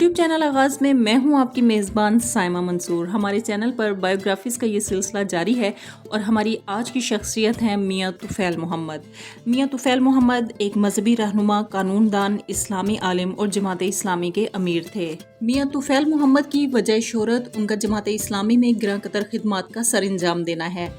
YouTube channel आगाज़ में मैं हूं आपकी मेज़बान साइमा मंसूर। हमारे चैनल पर बायोग्राफीज़ का ये सिलसिला जारी है और हमारी आज की शख्सियत हैं मियाँ तुफ़ैल मोहम्मद। मियाँ तुफ़ैल मोहम्मद एक मजहबी रहनुमा, कानूनदान, इस्लामी आलिम और जमात इस्लामी के अमीर थे। मियाँ तुफ़ैल मोहम्मद की वजह शोहरत उनका जमात इस्लामी में गिरां कतर खिदमात का सर अंजाम देना है।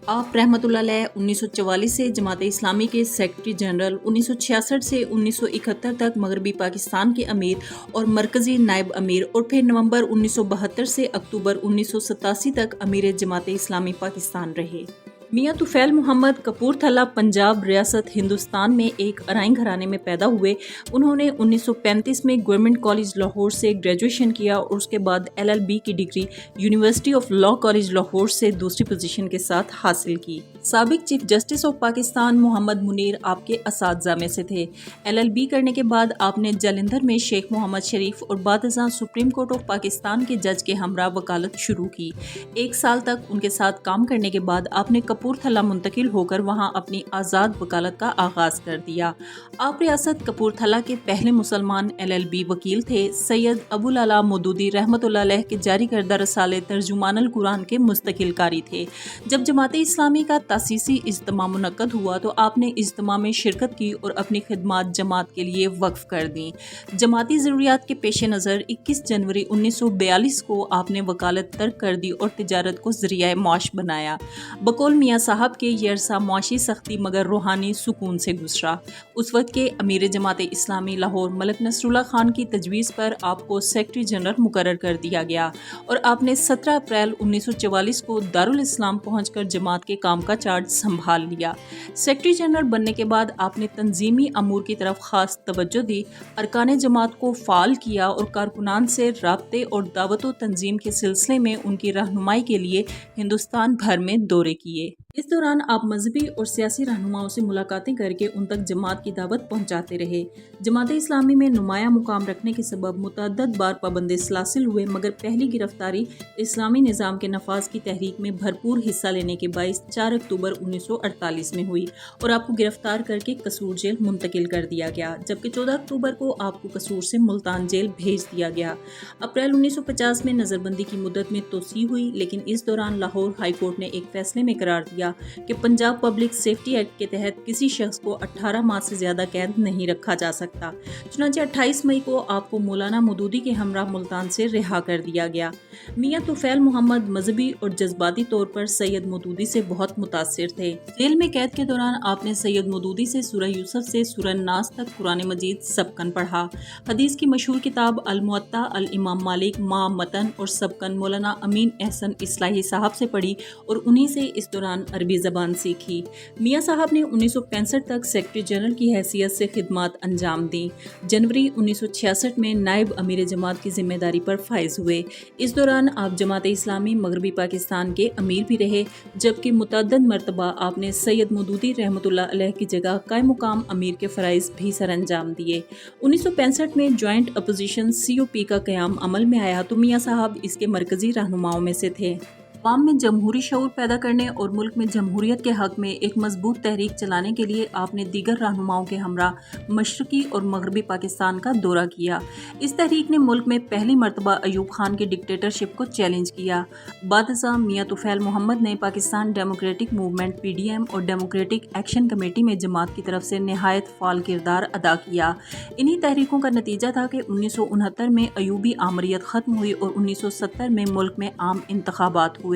आप रहमतुल्लाह अलैह 1944 से जमात इस्लामी के सेक्रेटरी जनरल, 1966 से 1971 तक मगरबी पाकिस्तान के अमीर और मरकज़ी नायब अमीर और फिर नवंबर 1972 से अक्टूबर 1987 तक अमीर जमात इस्लामी पाकिस्तान रहे। मियाँ तुफ़ैल मोहम्मद कपूरथला, पंजाब रियासत हिंदुस्तान में एक अराइन घराने में पैदा हुए। उन्होंने 1935 में गवर्नमेंट कॉलेज लाहौर से ग्रेजुएशन किया और उसके बाद LLB की degree university of law college Lahore से दूसरी पोजीशन के साथ हासिल की। साबिक chief justice of Pakistan Mohammad Munir आपके असातिज़ा में से थे। LLB करने के बाद आपने जालंधर में शेख मोहम्मद शरीफ और बादशाह सुप्रीम कोर्ट ऑफ पाकिस्तान के जज के हमरा वकालत शुरू की। 1 साल तक उनके साथ काम करने के बाद आपने कपूरथला मुंतकिल होकर वहां अपनी आज़ाद वकालत का आगाज़ कर दिया। आप रियासत कपूरथला के पहले मुसलमान LLB वकील थे। सैयद अबुल आला मौदूदी रहमतुल्लाह अलैह के जारी करदा रसाले तर्जुमानुल कुरान के मुस्तकिल कारी थे। जब जमात इस्लामी का तासीसी इज्तिमा मुनक्कद हुआ तो आपने इज्तिमा में शिरकत की और अपनी खिदमात जमात के लिए वक्फ कर दी। जमाती ज़रूरियात के पेश नज़र 21 जनवरी 1942 को आपने वकालत तर्क कर दी और तिजारत को ज़रिया माश बनाया। बकौल मियाँ साहब के ये अरसा मुआशी सख्ती मगर रूहानी सुकून से गुजरा। उस वक्त के अमीर जमात इस्लामी लाहौर मलक नसरुल्लाह खान की तजवीज़ पर आपको सेक्रेटरी जनरल मुकर्रर कर दिया गया और आपने 17 अप्रैल 1944 को दारुल इस्लाम पहुँचकर जमात के काम का चार्ज संभाल लिया। सेक्रेटरी जनरल बनने के बाद आपने तंजीमी अमूर की तरफ खास तवज्जो दी, अरकान जमात को फ़ाल किया और कारकुनान से राब्ते और दावत व तंजीम के सिलसिले में उनकी रहनुमाई के लिए हिंदुस्तान भर में दौरे किए। इस दौरान आप मजहबी और सियासी रहनुमाओं से मुलाकातें करके उन तक जमात की दावत पहुंचाते रहे। जमात इस्लामी में नुमाया मुकाम रखने के सबब मुतअद्दद बार पाबंद सलासिल हुए, मगर पहली गिरफ्तारी इस्लामी निज़ाम के नफाज की तहरीक में भरपूर हिस्सा लेने के बाइस 4 अक्टूबर 1948 में हुई और आपको गिरफ्तार करके कसूर जेल मुंतकिल कर दिया गया, जबकि 14 अक्टूबर को आपको कसूर से मुल्तान जेल भेज दिया गया। अप्रैल 1950 में नज़रबंदी की मुद्दत में तोसी हुई, लेकिन इस दौरान लाहौर हाई कोर्ट ने एक फैसले में करार दिया कि पंजाब पब्लिक सेफ्टी एक्ट के तहत किसी शख्स को 18 माह से ज्यादा कैद नहीं रखा जा सकता। चुनांचे 28 मई को आपको मौलाना मौदूदी के हमरा मुल्तान से रिहा कर दिया गया। मियाँ तुफ़ैल मोहम्मद मजहबी और जज्बाती तौर पर सैयद मौदूदी से बहुत मुतासिर थे। जेल में कैद के दौरान आपने सैयद मौदूदी से सूरह यूसुफ से सूरह नास तक कुरान मजीद सबकन पढ़ा। हदीस की मशहूर किताब अल मुअत्ता अल इमाम मालिक मा मतन और सबकन मौलाना अमीन एहसन इस्लाही साहब से पढ़ी और उन्हीं से इस दौरान अरबी ज़बान सीखी। मियाँ साहब ने 1965 तक सेक्रेटरी जनरल की हैसियत से खिदमात अंजाम दी। जनवरी 1966 में नायब अमीर जमात की जिम्मेदारी पर फाइज हुए। इस दौरान आप जमात इस्लामी मगरबी पाकिस्तान के अमीर भी रहे, जबकि मुतअद्दिद मरतबा आपने सैयद मौदूदी रहमतुल्लाह अलैह की जगह कायम मुकाम अमीर के फ़राइज़ भी सर अंजाम दिए। 1965 में जॉइंट अपोजिशन COP का क़याम अमल में आया तो मियाँ साहब इसके मरकज़ी रहनुमाओं में से थे। अवाम में जमहूरी शऊर पैदा करने और मुल्क में जमहूरियत के हक़ में एक मजबूत तहरीक चलाने के लिए आपने दीगर रहनुमाओं के हमरा मशरक़ी और मगरबी पाकिस्तान का दौरा किया। इस तहरीक ने मुल्क में पहली मरतबा अयूब खान की डिक्टेटरशिप को चैलेंज किया। बादशाह मियाँ तुफ़ैल मोहम्मद ने पाकिस्तान डेमोक्रेटिक मूवमेंट PDM और डेमोक्रेटिक एक्शन कमेटी में जमात की तरफ से नहायत फ़ाल किरदार अदा किया। इन्हीं तहरीकों का नतीजा था कि 1969 में अयूबी आमरीत ख़त्म हुई और 1970 में मुल्क में आम इंतखाबात हुए।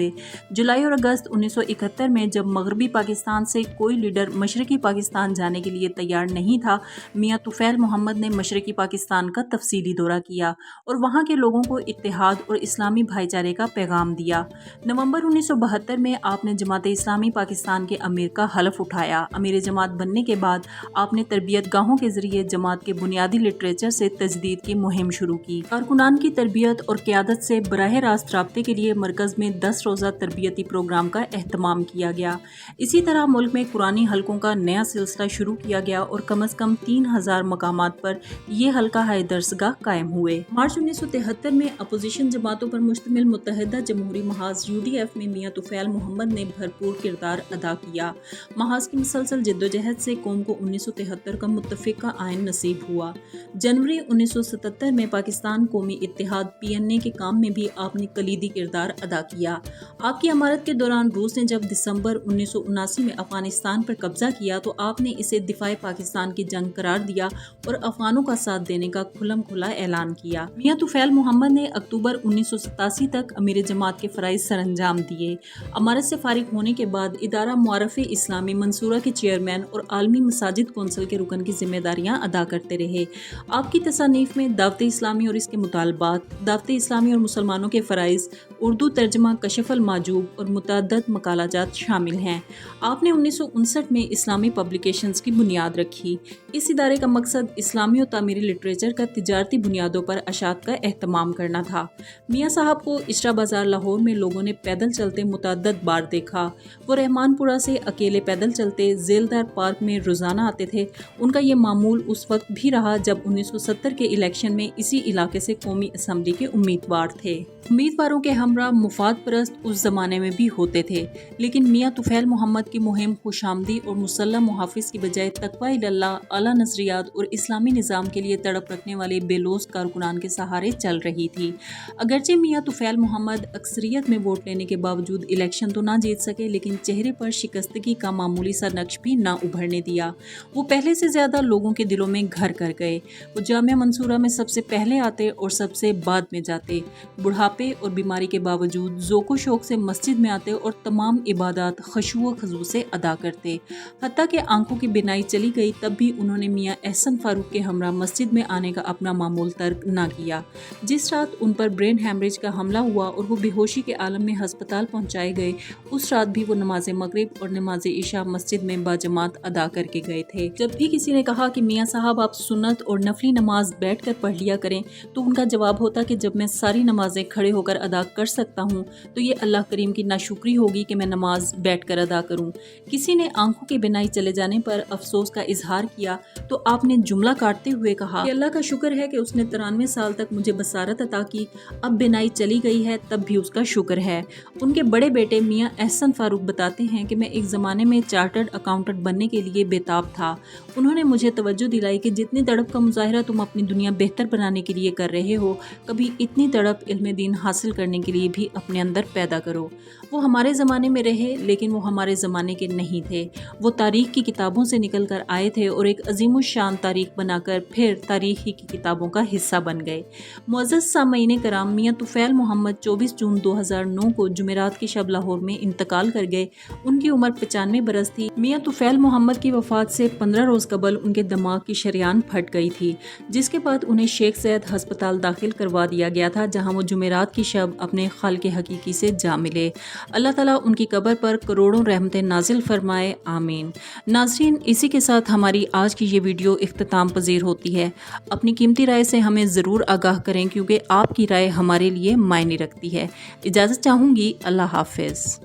जुलाई और अगस्त 1971 में जब मगरबी पाकिस्तान से कोई लीडर मशरक़ी पाकिस्तान जाने के लिए तैयार नहीं था, मियाँ तुफ़ैल मोहम्मद ने मशरक़ी पाकिस्तान का तफसीली दौरा किया और वहाँ के लोगों को इत्तेहाद और इस्लामी भाईचारे का पैगाम दिया। नवंबर 1972 में आपने जमात इस्लामी पाकिस्तान के अमीर का हलफ उठाया। अमीर जमात बनने के बाद आपने तरबियत गाहों के ज़रिए जमात के बुनियादी लिटरेचर से तजदीद की मुहिम शुरू की। कारकुनान की तरबियत और क़यादत से बराह रास्त राब्ते के लिए मरकज़ में 10 روزہ تربیتی پروگرام کا اہتمام کیا گیا۔ اسی طرح ملک میں قرآنی حلقوں کا نیا سلسلہ شروع کیا گیا اور کم از کم 3000 مقامات پر یہ حلقہ درسگاہ قائم ہوئے۔ مارچ 1973 میں اپوزیشن جماعتوں پر مشتمل متحدہ جمہوری محاذ UDF میں میاں طفیل محمد نے بھرپور کردار ادا کیا۔ محاذ کی مسلسل جدوجہد سے قوم کو 1973 کا متفقہ آئین نصیب ہوا۔ جنوری 1977 میں پاکستان قومی اتحاد PNA کے کام میں بھی آپ نے کلیدی کردار ادا کیا۔ آپ کی امارت کے دوران روس نے جب دسمبر 1979 میں افغانستان پر قبضہ کیا تو آپ نے اسے دفاع پاکستان کی جنگ قرار دیا اور افغانوں کا ساتھ دینے کا کھلم کھلا اعلان کیا۔ میاں طفیل محمد نے اکتوبر 1987 تک امیر جماعت کے فرائض سر انجام دیے۔ امارت سے فارغ ہونے کے بعد ادارہ معارف اسلامی منصورہ کے چیئرمین اور عالمی مساجد کونسل کے رکن کی ذمہ داریاں ادا کرتے رہے۔ آپ کی تصانیف میں دعوت اسلامی اور اس کے مطالبات، دعوت اسلامی اور مسلمانوں کے فرائض، اردو ترجمہ کشف المحجوب اور متعدد مقالہ جات شامل ہیں۔ آپ نے 1959 میں اسلامی پبلیکیشنز کی بنیاد رکھی۔ اس ادارے کا مقصد اسلامی و تعمیری لٹریچر کا تجارتی بنیادوں پر اشاعت کا اہتمام کرنا تھا۔ میاں صاحب کو اشرا بازار لاہور میں لوگوں نے پیدل چلتے متعدد بار دیکھا۔ وہ رحمان پورہ سے اکیلے پیدل چلتے ذیلدار پارک میں روزانہ آتے تھے۔ ان کا یہ معمول اس وقت بھی رہا جب 1970 کے الیکشن میں اسی علاقے سے قومی اسمبلی کے امیدوار تھے۔ امیدواروں کے ہمراہ مفاد پرست اس زمانے میں بھی ہوتے تھے، لیکن میاں طفیل محمد کی مہم خوش آمدی اور مسلح محافظ کی بجائے تقوی اللہ، اعلیٰ نظریات اور اسلامی نظام کے لیے تڑپ رکھنے والے بے لوث کارکنان کے سہارے چل رہی تھی۔ اگرچہ میاں طفیل محمد اکثریت میں ووٹ لینے کے باوجود الیکشن تو نہ جیت سکے، لیکن چہرے پر شکستگی کا معمولی سا نقش بھی نہ ابھرنے دیا۔ وہ پہلے سے زیادہ لوگوں کے دلوں میں گھر کر گئے۔ وہ جامعہ منصورہ میں سب سے پہلے آتے اور سب سے بعد میں جاتے۔ بڑھاپے اور بیماری کے باوجود ذوق و شوق سے مسجد میں آتے اور تمام عبادات خشوع و خضوع سے ادا کرتے۔ حتیٰ کہ آنکھوں کی بینائی چلی گئی تب بھی انہوں نے میاں احسن فاروق کے ہمراہ مسجد میں آنے کا اپنا معمول ترک نہ کیا۔ جس رات ان پر برین ہیمریج کا حملہ ہوا اور وہ بے ہوشی کے عالم میں ہسپتال پہنچائے گئے، اس رات بھی وہ نماز مغرب اور نماز عشاء مسجد میں باجماعت ادا کر کے گئے تھے۔ جب بھی کسی نے کہا کہ میاں صاحب آپ سنت اور نفلی نماز بیٹھ کر پڑھ لیا کریں تو ان کا جواب ہوتا کہ جب میں ساری نمازیں کھڑے ہو کر ادا کر سکتا ہوں تو یہ اللہ کریم کی ناشکری ہوگی کہ میں نماز بیٹھ کر ادا کروں۔ کسی نے آنکھوں کی بینائی چلے جانے پر افسوس کا اظہار کیا تو آپ نے جملہ کاٹتے ہوئے کہا کہ اللہ کا شکر ہے کہ اس نے 93 سال تک مجھے بصارت عطا کی، اب بینائی چلی گئی ہے تب بھی اس کا شکر ہے۔ ان کے بڑے بیٹے میاں احسن فاروق بتاتے ہیں کہ میں ایک زمانے میں چارٹرڈ اکاؤنٹنٹ بننے کے لیے بےتاب تھا۔ انہوں نے مجھے توجہ دلائی کہ جتنی تڑپ کا مظاہرہ تم اپنی دنیا بہتر بنانے کے لیے کر رہے ہو، کبھی اتنی تڑپ علم دین حاصل کرنے کے لیے بھی اپنے اندر پیدا کرو۔ وہ ہمارے زمانے میں رہے لیکن وہ ہمارے زمانے کے نہیں تھے۔ وہ تاریخ کی کتابوں سے نکل کر آئے تھے اور ایک عظیم الشان تاریخ بنا کر پھر تاریخ کی کتابوں کا حصہ بن گئے۔ معزز سامعین کرام، میاں طفیل محمد 24 جون 2009 کو جمعرات کی شب لاہور میں انتقال کر گئے۔ ان کی عمر 95 برس تھی۔ میاں طفیل محمد کی وفات سے 15 روز قبل ان کے دماغ کی شریان پھٹ گئی تھی، جس کے بعد انہیں شیخ زاید ہسپتال داخل کروا دیا گیا تھا، جہاں وہ جمعرات کی شب اپنے خالق حقیقی سے جا ملے۔ اللہ تعالیٰ ان کی قبر پر کروڑوں رحمتیں نازل فرمائے، آمین۔ ناظرین، اسی کے ساتھ ہماری آج کی یہ ویڈیو اختتام پذیر ہوتی ہے۔ اپنی قیمتی رائے سے ہمیں ضرور آگاہ کریں کیونکہ آپ کی رائے ہمارے لیے معنی رکھتی ہے۔ اجازت چاہوں گی، اللہ حافظ۔